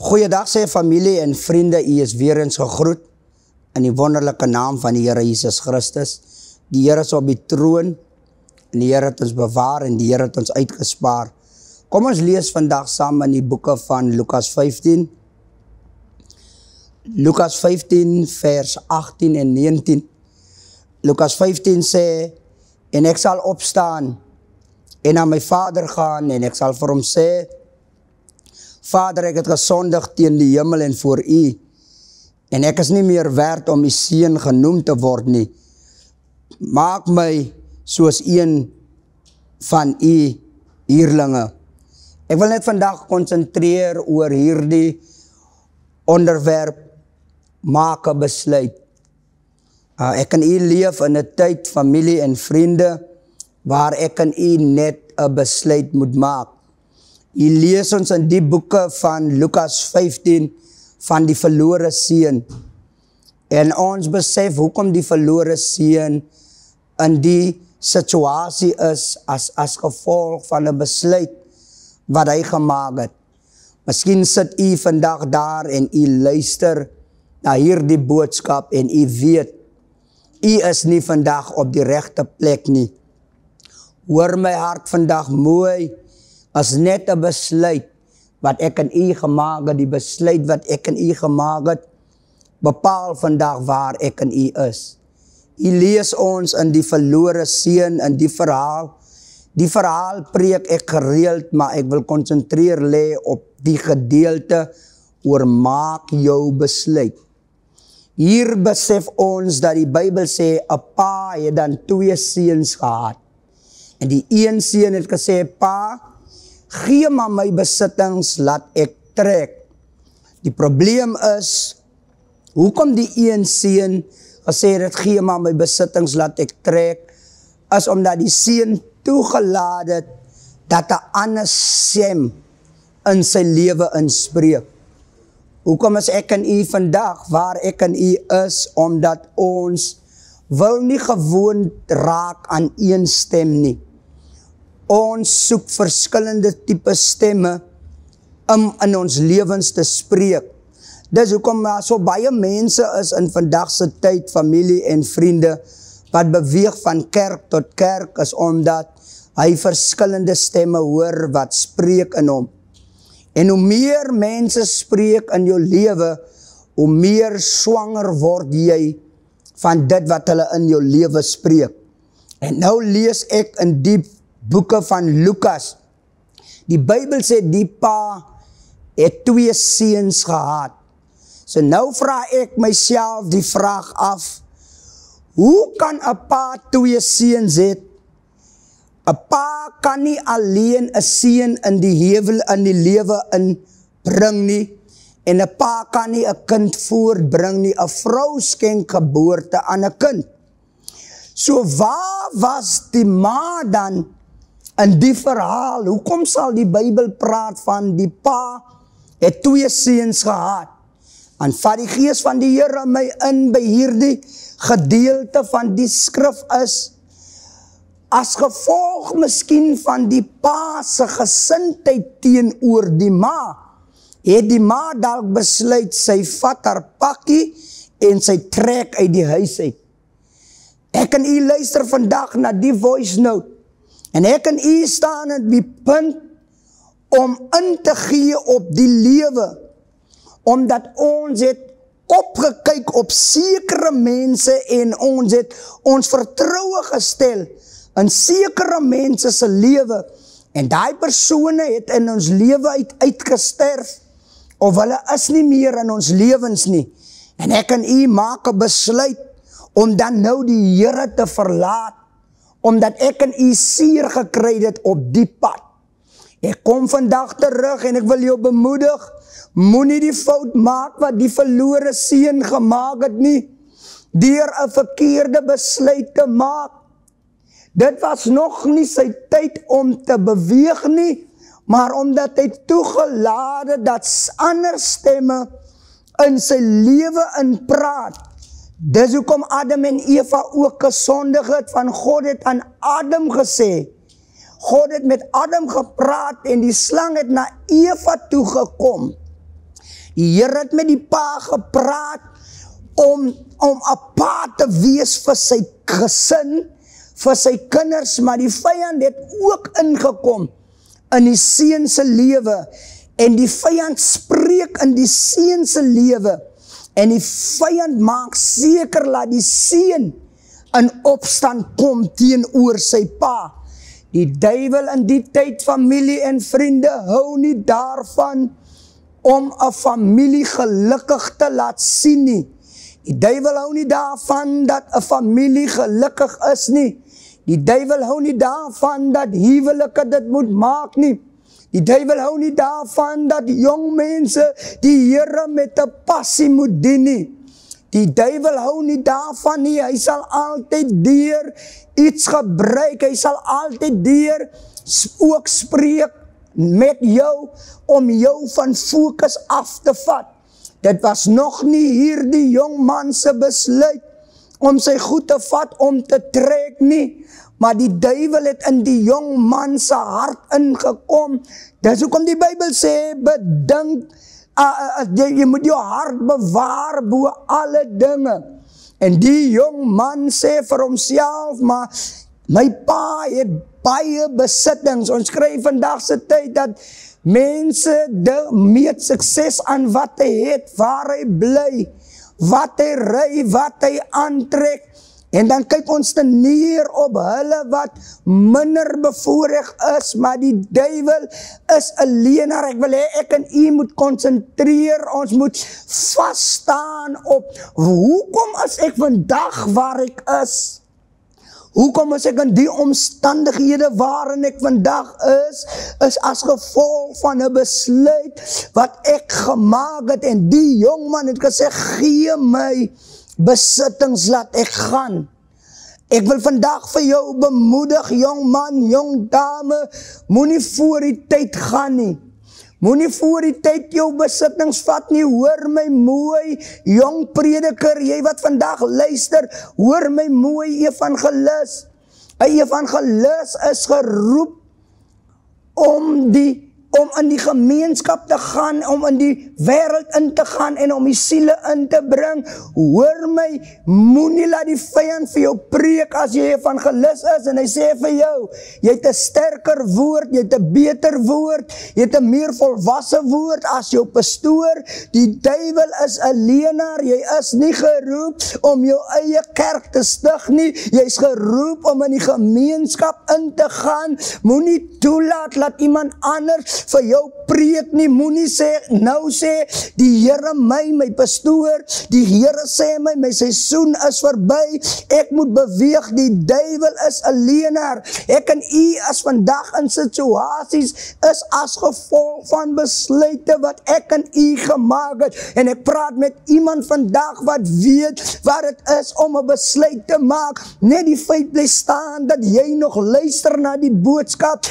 Goeiedag sê familie en vriende, u is weer eens gegroet in die wonderlijke naam van die Here Jesus Christus. Die Here is op die troon en die Here het ons bewaar en die Here het ons uitgespaar. Kom ons lees vandag saam in die boeke van Lukas 15. Lukas 15 vers 18 en 19. Lukas 15 sê, en ek sal opstaan en na my vader gaan en ek sal vir hom sê, Vader, ek het gesondig teen die hemel en voor u, en ek is nie meer werd om u seun genoem te word nie. Maak my soos een van u huurlinge. Ek wil net vandag konsentreer oor hierdie onderwerp, maak 'n besluit. Ek en u leef in 'n tyd, familie en vriende, waar ek en u net 'n besluit moet maak. U lees ons in die boeke van Lukas 15 van die verlore seun. En ons besef hoekom die verlore seun in die situasie is as gevolg van 'n besluit wat hy gemaak het. Miskien sit u vandag daar en u luister na hierdie boodskap en u weet, u is nie vandag op die regte plek nie. Hoor my hart vandag mooi, as net 'n besluit wat ek en u gemaak het, die besluit wat ek en u gemaak het, bepaal vandag waar ek en u is. U lees ons in die verlore seun, in die verhaal. Die verhaal preek ek gereeld, maar ek wil konsentreer lê op die gedeelte oor maak jou besluit. Hier besef ons dat die Bybel sê, 'n pa het dan 2 seuns gehad. En die een seun het gesê, pa, gee maar my besittings, laat ek trek. Die probleem is, hoekom die een seun gesê het, gee maar my besittings, laat ek trek, is omdat die seun toegelaat het, dat 'n ander stem in sy lewe inspreek. Hoekom is ek en u vandag, waar ek en u is, omdat ons wil nie gewoond raak aan een stem nie. Ons soek verskillende tipe stemme om in ons lewens te spreek. Dis hoekom daar so baie mense is in vandag se tyd, familie en vriende, wat beweeg van kerk tot kerk, is omdat hy verskillende stemme hoor wat spreek in hom. En hoe meer mense spreek in jou lewe, hoe meer swanger word jy van dit wat hulle in jou lewe spreek. En nou lees ek in die boeke van Lukas. Die Bybel sê die pa het 2 seuns gehad. So nou vra ek myself die vraag af, hoe kan 'n pa 2 seuns het? 'n pa kan nie alleen 'n seun in die lewe inbring nie, en 'n pa kan nie 'n kind voortbring nie. 'n vrou skenk geboorte aan 'n kind. So waar was die ma dan in die verhaal? Hoekom sal die Bybel praat van die pa het 2 seuns gehad? En vat die gees van die Here my in by hierdie gedeelte van die skrif is, as gevolg miskien van die pa se gesindheid teenoor die ma, het die ma dalk besluit, sy vat haar pakkie en sy trek uit die huis uit. Ek en u luister vandag na die voice note, en ek en u staan op die punt om in te gee op die lewe, omdat ons het opgekyk op sekere mense en ons het ons vertroue gestel in sekere mense se lewe, en daai persone het in ons lewe uitgesterf, of hulle is nie meer in ons lewens nie, en ek en u maak 'n besluit om dan nou die Here te verlaat, omdat ek en u seer gekry het op die pad. Ek kom vandag terug en ek wil jou bemoedig, moenie die fout maak wat die verlore seun gemaak het nie, deur 'n verkeerde besluit te maak. Dit was nog nie sy tyd om te beweeg nie, maar omdat hy toegelaat het dat ander stemme in sy lewe inpraat. Dis hoekom Adam en Eva ook gesondig het, van God het aan Adam gesê. God het met Adam gepraat en die slang het na Eva toegekom. Die Here het met die pa gepraat om 'n pa te wees vir sy gesin, vir sy kinders, maar die vyand het ook ingekom in die seun se lewe, en die vyand spreek in die seun se lewe, en die vyand maak seker dat die seun in opstand kom teenoor sy pa. Die duiwel in die tyd, familie en vriende, hou nie daarvan om 'n familie gelukkig te laat sien nie. Die duiwel hou nie daarvan dat 'n familie gelukkig is nie. Die duiwel hou nie daarvan dat huwelike dit moet maak nie. Die duiwel hou nie daarvan dat jong mense die Here met 'n passie moet dien nie. Die duiwel hou nie daarvan nie. Hy sal altyd deur iets gebruik. Hy sal altyd deur ook spreek met jou om jou van fokus af te vat. Dit was nog nie hierdie jong man se besluit om sy goed te vat, om te trek nie, maar die duiwel het in die jong man se hart ingekom. Dis hoekom die Bybel sê, bedink, jy moet jou hart bewaar bo alle dinge. En die jong man sê vir homself, maar my pa het baie besittings. Ons skryf vandag se tyd dat mense meet sukses aan wat hy het, waar hy bly, wat hy ry, wat hy aantrek. En dan kyk ons te neer op hulle wat minder bevoorreg is, maar die duiwel is 'n leienaar. Ek wil hê ek en u moet konsentreer, ons moet vasstaan op, hoekom is ek vandag waar ek is? Hoekom is ek in die omstandighede waarin ek vandag is as gevolg van 'n besluit wat ek gemaak het, en die jongman het gesê, gee my besittings, laat ek gaan. Ek wil vandag vir jou bemoedig, jong man, jong dame, moenie voor die tyd gaan nie. Moenie voor die tyd jou besittings vat nie. Hoor my mooi, jong prediker, jy wat vandag luister, hoor my mooi, evangelis. 'n Evangelis is geroep om in die gemeenskap te gaan, om in die wêreld in te gaan en om die siele in te bring. Hoor my, moenie laat die vyand vir jou preek as jy evangelis is en hy sê vir jou, jy het 'n sterker woord, jy het 'n beter woord, jy het 'n meer volwasse woord as jou pastoor. Die duiwel is 'n leienaar. Jy is nie geroep om jou eie kerk te stig nie. Jy is geroep om in die gemeenskap in te gaan. Moenie toelaat dat iemand anders vir jou preek nie. Moenie sê, nou sê die Here my pastoor, die Here sê my seisoen is verby, ek moet beweeg. Die duiwel is 'n leienaar. Ek en u as vandag in situasies is as gevolg van besluite wat ek en u gemaak het. En ek praat met iemand vandag wat weet wat dit is om 'n besluit te maak. Net die feit bly staan dat jy nog luister na die boodskap,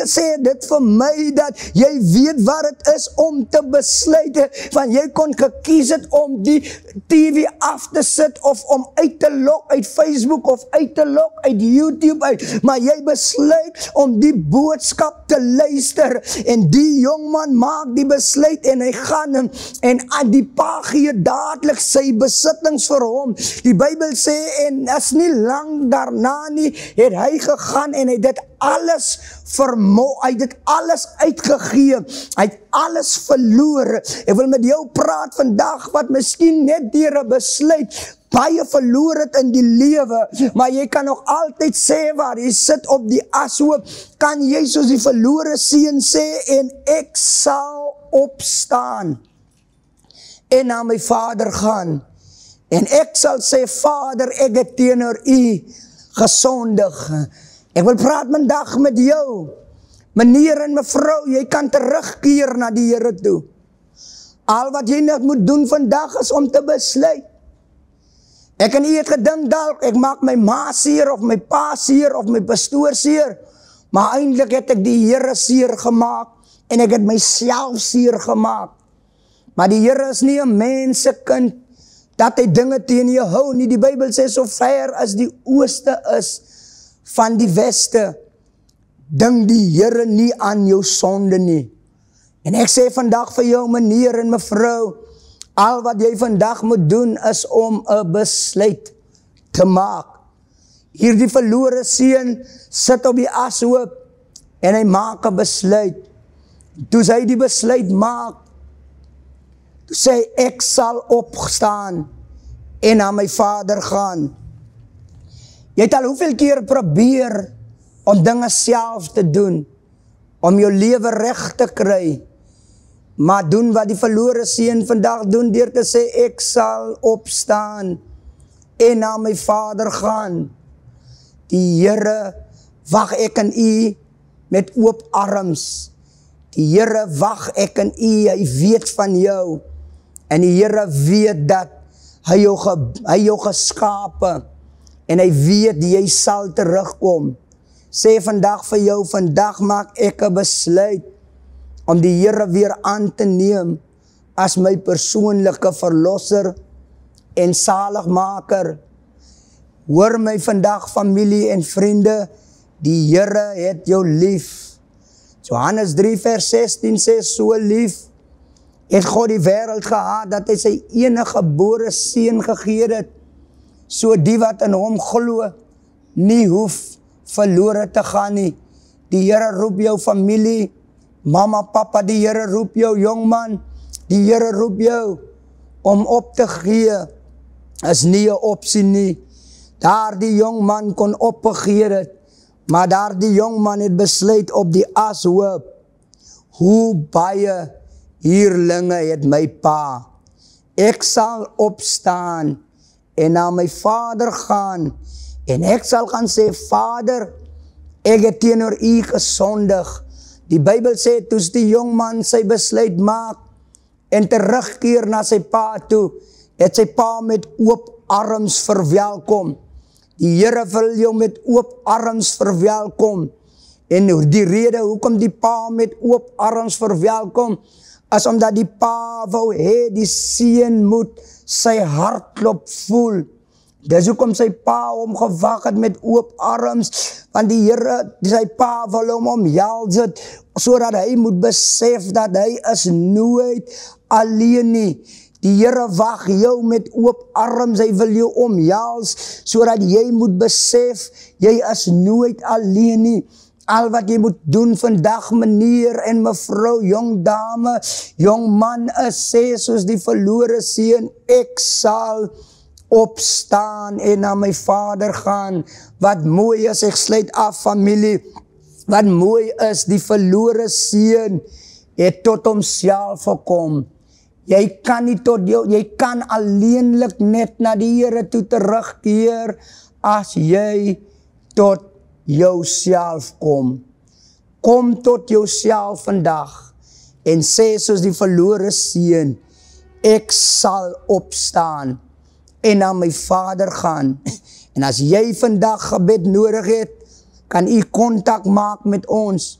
sê dit vir my dat jy weet wat het is om te besluit, want jy kon gekies het om die TV af te sit of om uit te lok uit Facebook of uit te lok uit YouTube uit, maar jy besluit om die boodskap te luister. En die jongman maak die besluit en hy gaan en die pa gee dadelik sy besittings vir hom. Die Bybel sê, en is nie lang daarna nie, het hy gegaan en hy dit alles hy het dit alles uitgegee, hy het alles verloor. Ek wil met jou praat vandag wat miskien net deur 'n besluit baie verloor het in die lewe, maar jy kan nog altyd sê waar jy sit op die ashoop, kan jy soos die verlore seun sê, en ek sal opstaan en na my Vader gaan, en ek sal sê, Vader, ek het teenoor u gesondig. Ek wil praat vandag met jou, meneer en mevrou, jy kan terugkeer na die Here toe. Al wat jy net moet doen vandag is om te besluit. Ek en u het gedink dalk, ek maak my ma seer, of my pa seer, of my pastoor seer, maar eintlik het ek die Here seer gemaak, en ek het myself seer gemaak. Maar die Here is nie 'n mensekind, dat hy dinge teen jou hou nie. Die Bybel sê, so ver as die ooste is van die weste, dink die Here nie aan jou sonde nie. En ek sê vandag vir jou, meneer en mevrou, al wat jy vandag moet doen is om 'n besluit te maak. Hierdie verlore seun sit op die ashoop en hy maak 'n besluit. Toe hy die besluit maak, toe sê hy, ek sal opstaan en na my vader gaan. Jy het al hoeveel keer probeer om dinge self te doen, om jou lewe reg te kry, maar doen wat die verlore seun vandag doen, deur te sê, ek sal opstaan en na my vader gaan. Die Here wag ek in u met oop arms. Die Here wag ek in u, hy weet van jou. En die Here weet dat hy jou geskape, en hy weet jy sal terugkom. Sê vandag vir jou, vandag maak ek 'n besluit om die Here weer aan te neem as my persoonlike verlosser en saligmaker. Hoor my vandag, familie en vriende, die Here het jou lief. Johannes 3 vers 16 sê, so lief het God die wêreld gehad, dat hy sy enige gebore seun gegee het, so die wat in hom glo, nie hoef verlore te gaan nie. Die Here roep jou familie, mama, papa, die Here roep jou jongman, die Here roep jou om op te gee, is nie 'n opsie nie. Daar die jongman kon opgegee het, maar daar die jongman het besluit op die ashoop, hoe baie huurlinge het my pa, ek sal opstaan en na my vader gaan, en ek sal gaan sê, Vader, ek het teenoor u gesondig. Die Bybel sê, toe die jongman sy besluit maak, en terugkeer na sy pa toe, het sy pa met oop arms verwelkom. Die Here wil jou met oop arms verwelkom, en die rede hoekom die pa met oop arms verwelkom, is omdat die pa wou hê die seun moet sy hartklop voel. Dis hoekom sy pa hom gewag het met oop arms, want die Here, sy pa wil hom omhels het, sodat hy moet besef dat hy is nooit alleen nie. Die Here wag jou met oop arms, hy wil jou omhels, sodat jy moet besef, jy is nooit alleen nie. Al wat jy moet doen vandag, meneer en mevrou, jong dame, jong man, is sê soos die verlore seun, ek sal opstaan en na my vader gaan. Wat mooi is, ek sluit af familie, wat mooi is, die verlore seun het tot homself gekom. Jy kan nie jy kan alleenlik net na die Here toe terugkeer as jy tot jouself kom. Kom tot jouself vandag en sê soos die verlore seun, ek sal opstaan en na my vader gaan. En as jy vandag gebed nodig het, kan u kontak maak met ons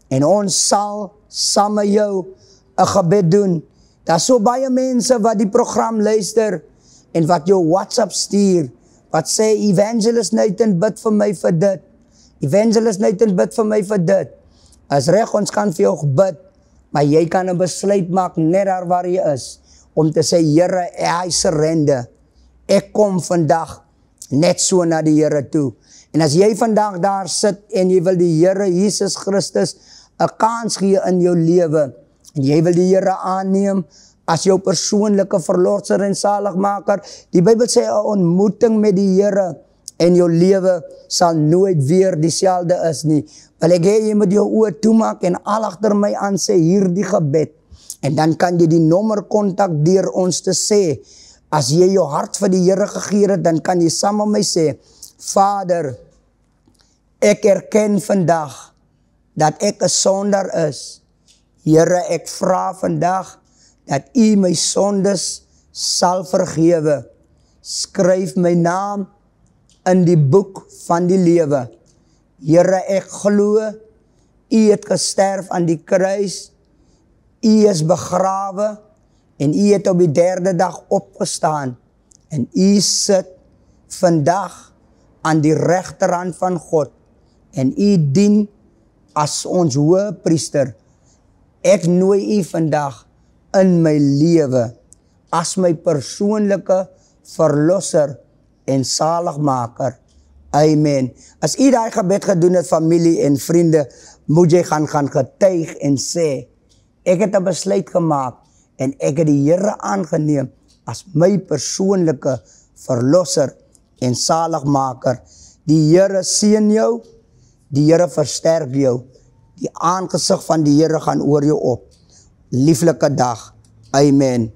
en ons sal saam met jou 'n gebed doen. Daar's so baie mense wat die program luister en wat jou WhatsApp stuur, wat sê, Evangelist Nathan, bid vir my vir dit. Evangelist Nathan, bid vir my vir dit. As reg, ons kan vir jou bid, maar jy kan 'n besluit maak net daar waar jy is, om te sê, Here, I surrender. Ek kom vandag net so na die Here toe. En as jy vandag daar sit en jy wil die Here Jesus Christus 'n kans gee in jou lewe, en jy wil die Here aanneem as jou persoonlike verlosser en saligmaker, die Bybel sê 'n ontmoeting met die Here en jou lewe sal nooit weer dieselfde is nie. Wil ek hê jy moet jou oë toemaak en al agter my aan sê hierdie gebed. En dan kan jy die nommer kontak deur ons te sê. As jy jou hart vir die Here gegee het, dan kan jy saam met my sê, Vader, ek erken vandag dat ek 'n sondaar is. Here, ek vra vandag dat u my sondes sal vergewe. Skryf my naam in die boek van die lewe. Here, ek glo, u het gesterf aan die kruis, u is begrawe, en u het op die 3de dag opgestaan, en u sit vandag aan die regterhand van God, en u dien as ons hoëpriester. Ek nooi u vandag in my lewe as my persoonlike verlosser en zaligmaker. Amen. As u daai gebed gedoen het, familie en vriende, moet jy gaan getuig en sê, ek het 'n besluit gemaak en ek het die Here aangeneem as my persoonlike verlosser en zaligmaker. Die Here seën jou, die Here versterk jou, die aangesig van die Here gaan oor jou op. Lieflike dag. Amen.